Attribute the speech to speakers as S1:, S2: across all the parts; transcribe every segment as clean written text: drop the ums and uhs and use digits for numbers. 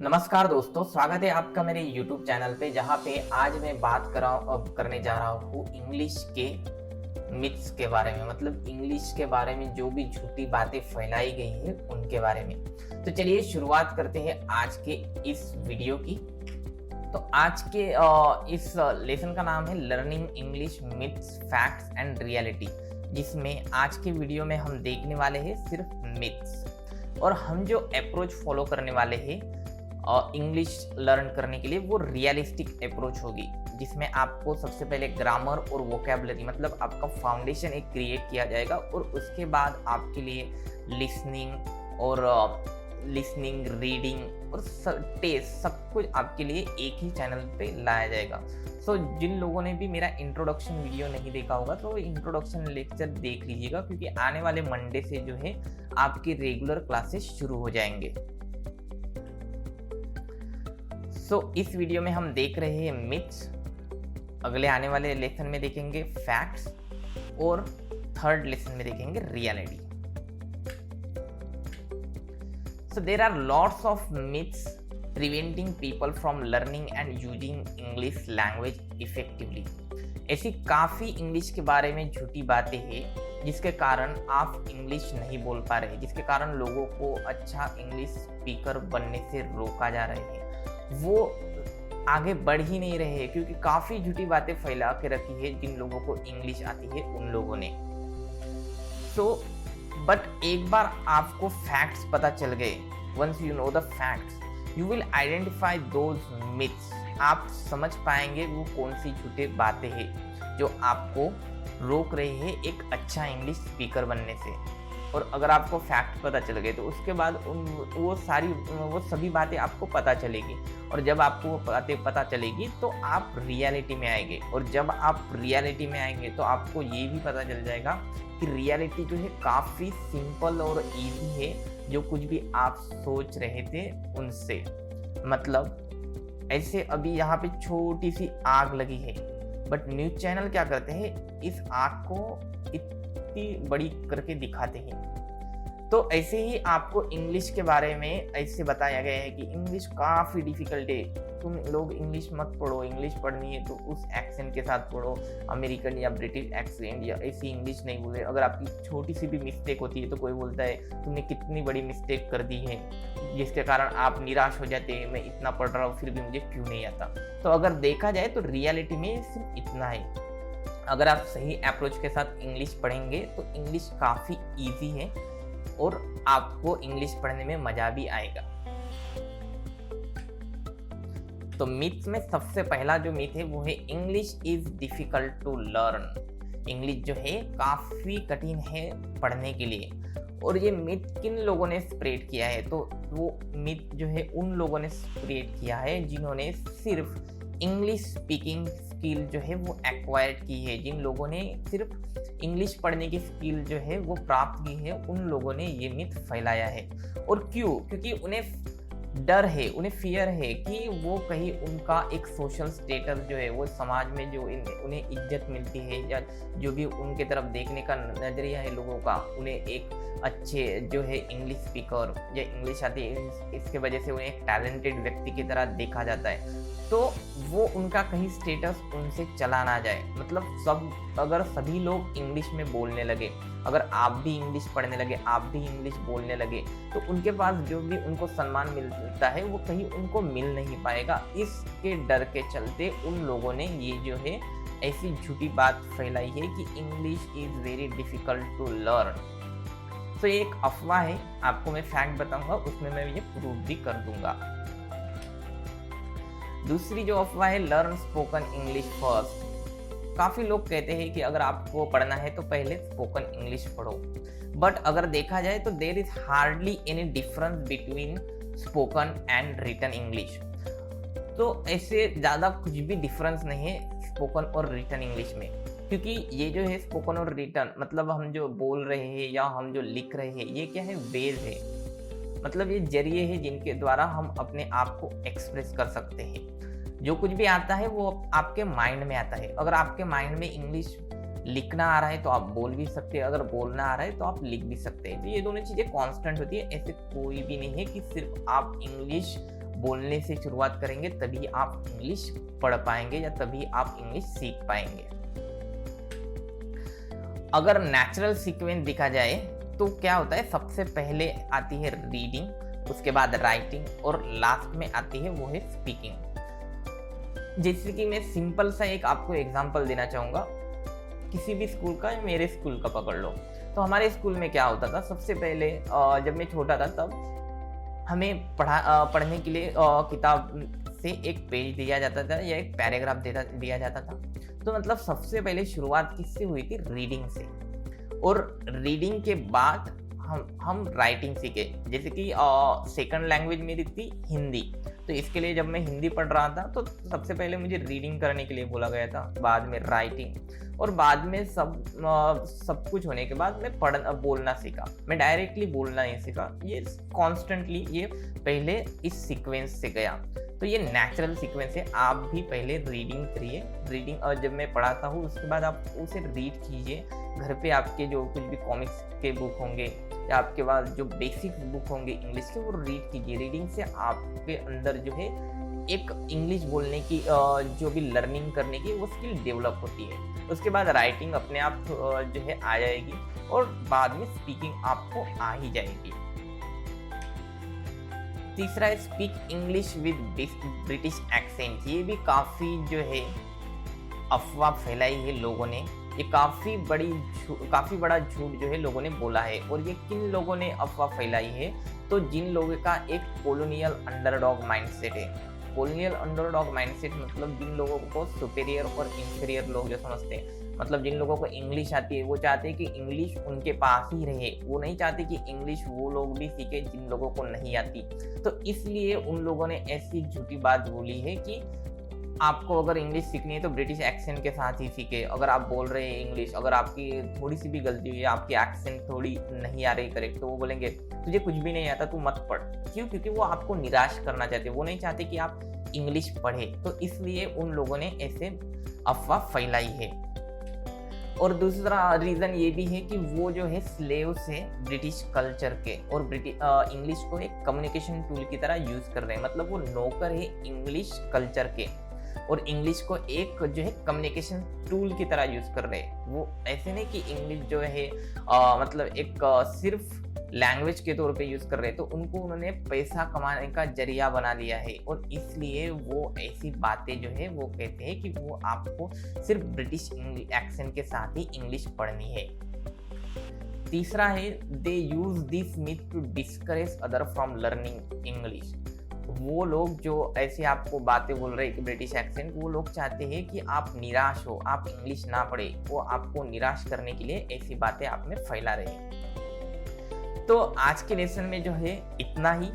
S1: नमस्कार दोस्तों, स्वागत है आपका मेरे YouTube चैनल पे जहाँ पे आज मैं बात करने जा रहा हूँ इंग्लिश के मिथ्स के बारे में। मतलब इंग्लिश के बारे में जो भी झूठी बातें फैलाई गई है उनके बारे में। तो चलिए शुरुआत करते हैं आज के इस वीडियो की। तो आज के इस लेसन का नाम है learning English myths facts and reality, जिसमें आज के वीडियो में हम देखने वाले हैं सिर्फ मिथ्स, और हम जो अप्रोच फॉलो करने वाले हैं इंग्लिश लर्न करने के लिए वो रियलिस्टिक अप्रोच होगी, जिसमें आपको सबसे पहले ग्रामर और वोकैबुलरी मतलब आपका फाउंडेशन एक क्रिएट किया जाएगा, और उसके बाद आपके लिए लिसनिंग रीडिंग और टेस्ट सब कुछ आपके लिए एक ही चैनल पे लाया जाएगा। सो जिन लोगों ने भी मेरा इंट्रोडक्शन वीडियो नहीं देखा होगा तो इंट्रोडक्शन लेक्चर देख लीजिएगा, क्योंकि आने वाले मंडे से जो है आपकी रेगुलर क्लासेस शुरू हो जाएंगे। इस वीडियो में हम देख रहे हैं मिथ्स, अगले आने वाले लेसन में देखेंगे फैक्ट्स, और थर्ड लेसन में देखेंगे reality. So there are lots of myths preventing people from learning and using English language effectively. ऐसी काफ़ी इंग्लिश के बारे में झूठी बातें हैं जिसके कारण आप इंग्लिश नहीं बोल पा रहे, जिसके कारण लोगों को अच्छा इंग्लिश स्पीकर बनने से रोका जा रहे हैं, वो आगे बढ़ ही नहीं रहे हैं, क्योंकि काफ़ी झूठी बातें फैला के रखी है जिन लोगों को इंग्लिश आती है उन लोगों ने। बट एक बार आपको फैक्ट्स पता चल गए, once you know the facts you will identify those myths. आप समझ पाएंगे वो कौन सी झूठी बातें हैं जो आपको रोक रही है एक अच्छा इंग्लिश स्पीकर बनने से। और अगर आपको फैक्ट पता चल गए तो उसके बाद वो सभी बातें आपको पता चलेगी, और जब आपको वो बातें पता चलेगी तो आप रियलिटी में आएंगे, और जब आप रियलिटी में आएंगे तो आपको ये भी पता चल जाएगा कि रियलिटी जो है काफ़ी सिंपल और इजी है, जो कुछ भी आप सोच रहे थे उनसे। मतलब ऐसे अभी यहाँ पे छोटी सी आग लगी है, बट न्यूज़ चैनल क्या करते हैं, इस आग को इतनी बड़ी करके दिखाते हैं। तो ऐसे ही आपको इंग्लिश के बारे में ऐसे बताया गया है कि इंग्लिश काफ़ी डिफिकल्ट है, तुम लोग इंग्लिश मत पढ़ो, इंग्लिश पढ़नी है तो उस एक्सेंट के साथ पढ़ो, अमेरिकन या ब्रिटिश एक्सेंट या ऐसी इंग्लिश नहीं बोले। अगर आपकी छोटी सी भी मिस्टेक होती है तो कोई बोलता है तुमने कितनी बड़ी मिस्टेक कर दी है, जिसके कारण आप निराश हो जाते हैं, मैं इतना पढ़ रहा हूँ फिर भी मुझे क्यों नहीं आता। तो अगर देखा जाए तो रियलिटी में सिर्फ इतना है। अगर आप सही अप्रोच के साथ इंग्लिश पढ़ेंगे तो इंग्लिश काफ़ी ईजी है और आपको इंग्लिश पढ़ने में मजा भी आएगा। तो मिथ्स में सबसे पहला जो मिथ है वो है English is difficult to learn. English जो है काफ़ी कठिन है पढ़ने के लिए। और ये मिथ किन लोगों ने स्प्रेड किया है, तो वो मिथ जो है उन लोगों ने स्प्रेड किया है जिन्होंने सिर्फ इंग्लिश स्पीकिंग स्किल जो है वो एक्वायर्ड की है, जिन लोगों ने सिर्फ इंग्लिश पढ़ने की स्किल जो है वो प्राप्त की है, उन लोगों ने ये मिथ फैलाया है। और क्यों? क्योंकि उन्हें डर है, उन्हें फियर है कि वो कहीं उनका एक सोशल स्टेटस जो है वो समाज में जो उन्हें इज्जत मिलती है, या जो भी उनके तरफ देखने का नज़रिया है लोगों का, उन्हें एक अच्छे जो है इंग्लिश स्पीकर या इंग्लिश आती है इसके वजह से उन्हें एक टैलेंटेड व्यक्ति की तरह देखा जाता है। तो वो उनका कहीं स्टेटस उनसे चला ना जाए। मतलब अगर सभी लोग इंग्लिश में बोलने लगे, अगर आप भी इंग्लिश पढ़ने लगे, आप भी इंग्लिश बोलने लगे, तो उनके पास जो भी उनको सम्मान मिलता है वो कहीं उनको मिल नहीं पाएगा। इसके डर के चलते उन लोगों ने ये जो है ऐसी झूठी बात फैलाई है कि English is very difficult to learn. तो ये एक अफवाह है, आपको मैं फैक्ट बताऊंगा, उसमें मैं ये प्रूव भी कर दूंगा। दूसरी जो अफवाह है लर्न स्पोकन इंग्लिश फर्स्ट। काफ़ी लोग कहते हैं कि अगर आपको पढ़ना है तो पहले स्पोकन इंग्लिश पढ़ो, बट अगर देखा जाए तो there is hardly any difference between spoken and written English. तो ऐसे ज़्यादा कुछ भी डिफरेंस नहीं है स्पोकन और रिटन इंग्लिश में, क्योंकि ये जो है स्पोकन और रिटन मतलब हम जो बोल रहे हैं या हम जो लिख रहे हैं ये क्या है, वेज है, मतलब ये जरिए है जिनके द्वारा हम अपने आप को एक्सप्रेस कर सकते हैं। जो कुछ भी आता है वो आपके माइंड में आता है। अगर आपके माइंड में इंग्लिश लिखना आ रहा है तो आप बोल भी सकते हैं, अगर बोलना आ रहा है तो आप लिख भी सकते हैं। तो ये दोनों चीज़ें कांस्टेंट होती है। ऐसे कोई भी नहीं है कि सिर्फ आप इंग्लिश बोलने से शुरुआत करेंगे तभी आप इंग्लिश पढ़ पाएंगे या तभी आप इंग्लिश सीख पाएंगे। अगर नेचुरल सीक्वेंस देखा जाए तो क्या होता है, सबसे पहले आती है रीडिंग, उसके बाद राइटिंग और लास्ट में आती है वो है स्पीकिंग। जैसे कि मैं सिंपल सा एक आपको एग्जांपल देना चाहूँगा, किसी भी स्कूल का या मेरे स्कूल का पकड़ लो। तो हमारे स्कूल में क्या होता था, सबसे पहले जब मैं छोटा था तब हमें पढ़ने के लिए किताब से एक पेज दिया जाता था या एक पैराग्राफ दिया जाता था। तो मतलब सबसे पहले शुरुआत किससे हुई थी, रीडिंग से, और रीडिंग के बाद हम राइटिंग सीखे। जैसे कि सेकंड लैंग्वेज मेरी थी हिंदी, तो इसके लिए जब मैं हिंदी पढ़ रहा था तो सबसे पहले मुझे रीडिंग करने के लिए बोला गया था, बाद में राइटिंग, और बाद में सब कुछ होने के बाद मैं बोलना सीखा। मैं डायरेक्टली बोलना नहीं सीखा, ये कॉन्स्टेंटली ये पहले इस सीक्वेंस से गया। तो ये नेचुरल सीक्वेंस है। आप भी पहले रीडिंग करिए, रीडिंग, और जब मैं पढ़ाता हूँ उसके बाद आप उसे रीड कीजिए। घर पे आपके जो कुछ भी कॉमिक्स के बुक होंगे या आपके पास जो बेसिक बुक होंगे इंग्लिश के, वो रीड कीजिए। रीडिंग से आपके अंदर जो है एक इंग्लिश बोलने की जो भी लर्निंग करने की वो स्किल डेवलप होती है। उसके बाद राइटिंग अपने आप जो है आ जाएगी, और बाद में स्पीकिंग आपको आ ही जाएगी। तीसरा है speak English with British accent. ये भी काफ़ी जो है अफवाह फैलाई है लोगों ने, ये काफ़ी बड़ा झूठ जो है लोगों ने बोला है। और ये किन लोगों ने अफवाह फैलाई है, तो जिन लोगों का एक कॉलोनियल अंडरडॉग माइंडसेट है। कॉलोनियल अंडरडॉग माइंडसेट मतलब जिन लोगों को सुपेरियर और इंफीरियर लोग जो समझते हैं, मतलब जिन लोगों को इंग्लिश आती है वो चाहते हैं कि इंग्लिश उनके पास ही रहे, वो नहीं चाहते कि इंग्लिश वो लोग भी सीखे जिन लोगों को नहीं आती। तो इसलिए उन लोगों ने ऐसी झूठी बात बोली है कि आपको अगर इंग्लिश सीखनी है तो ब्रिटिश एक्सेंट के साथ ही सीखे। अगर आप बोल रहे हैं इंग्लिश, अगर आपकी थोड़ी सी भी गलती हुई है, आपकी एक्सेंट थोड़ी नहीं आ रही करेक्ट, तो वो बोलेंगे तुझे कुछ भी नहीं आता, तू मत पढ़। क्यों? क्योंकि वो आपको निराश करना चाहते, वो नहीं चाहते कि आप इंग्लिश पढ़े। तो इसलिए उन लोगों ने ऐसे अफवाह फैलाई है। और दूसरा रीज़न ये भी है कि वो जो है स्लेव्स है ब्रिटिश कल्चर के, और इंग्लिश को एक कम्युनिकेशन टूल की तरह यूज़ कर रहे हैं। मतलब वो नौकर है इंग्लिश कल्चर के, और इंग्लिश को एक जो है कम्युनिकेशन टूल की तरह यूज़ कर रहे हैं। वो ऐसे नहीं कि इंग्लिश जो है मतलब एक सिर्फ लैंग्वेज के तौर पे यूज़ कर रहे हैं, तो उन्होंने पैसा कमाने का जरिया बना लिया है। और इसलिए वो ऐसी बातें जो है वो कहते हैं कि वो आपको सिर्फ ब्रिटिश एक्सेंट के साथ ही इंग्लिश पढ़नी है। तीसरा है they use this myth to discourage other from learning English. वो लोग जो ऐसे आपको बातें बोल रहे हैं कि ब्रिटिश एक्सेंट, वो लोग चाहते हैं कि आप निराश हो, आप इंग्लिश ना पढ़े। वो आपको निराश करने के लिए ऐसी बातें आप में फैला रहे हैं। तो आज के लेसन में जो है इतना ही,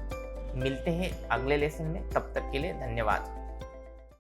S1: मिलते हैं अगले लेसन में, तब तक के लिए धन्यवाद।